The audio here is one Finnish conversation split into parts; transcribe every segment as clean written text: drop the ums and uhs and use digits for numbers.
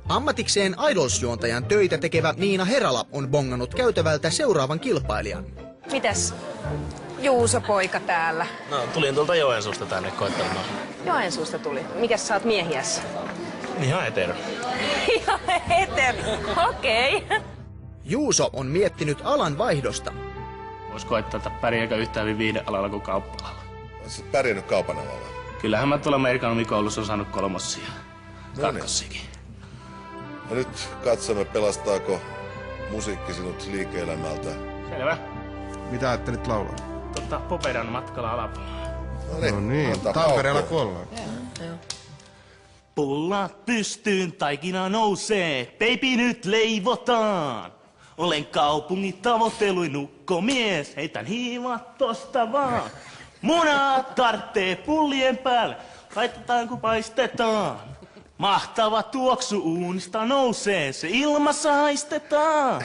Ammatikseen Idols-juontajan töitä tekevä Niina Herala on bongannut käytävältä seuraavan kilpailijan. Mitäs Juuso-poika täällä? No, tulin tuolta Joensuusta tänne koettelemaan. Joensuusta tuli. Mikäs sä oot miehiässä? Ihan hetero. Ihan hetero, okei. Juuso on miettinyt alan vaihdosta. Vois koettaa, että pärjääkö yhtään hyvin viihdealalla kuin kauppa-alalla. Oletko pärjännyt kaupan alalla? Kyllähän mä tuolla merikonomikoulussa on saanut 3. No niin. 2. Ja nyt katsomme, pelastaako musiikki sinut liike-elämältä. Selvä. Mitä ajattelit laulaa? Popedan matkalla Alapuolaan. No niin, antaa Tampereella paukkua. kun ollaan. Pullat pystyyn, taikina nousee, baby nyt leivotaan. Olen kaupungin tavoitteluin nukkomies, heitän hiivat tosta vaan. Munat tarttee pullien päälle, laitetaan kun paistetaan. Mahtava tuoksu uunista nousee, se ilmassa haistetaan.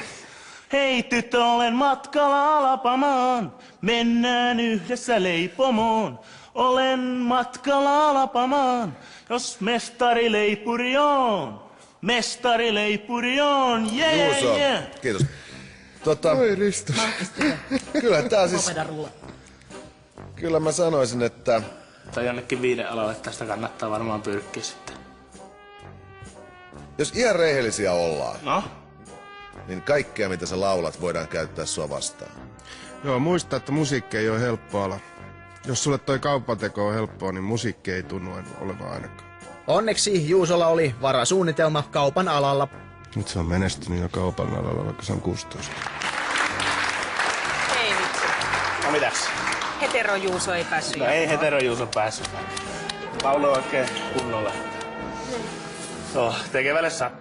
Hei tyttö, olen matkalla Alapamaan, mennään yhdessä leipomoon. Olen matkalla Alapamaan, jos mestari leipuri on. Mestari leipuri on, Juuso, kiitos. Oi Risto. Kyllä tää siis... Kyllä mä sanoisin, että... Tai jonnekin viihdealalle tästä kannattaa varmaan pyrkiä sitten. Jos ihan rehellisiä ollaan, No? niin kaikkea mitä sä laulat voidaan käyttää sua vastaan. Joo, muista, että musiikki ei ole helppo ala. Jos sulle toi kauppateko on helppoa, niin musiikki ei tunnu olevan ainakaan. Onneksi Juusolla oli varasuunnitelma kaupan alalla. Nyt se on menestynyt jo kaupan alalla, vaikka se on 16. Ei vitsi. No mitäs? Hetero Juuso ei päässyt. No ei heterojuuso päässyt. Laulu oikein kunnolla. Joo, tekevälle sattuu.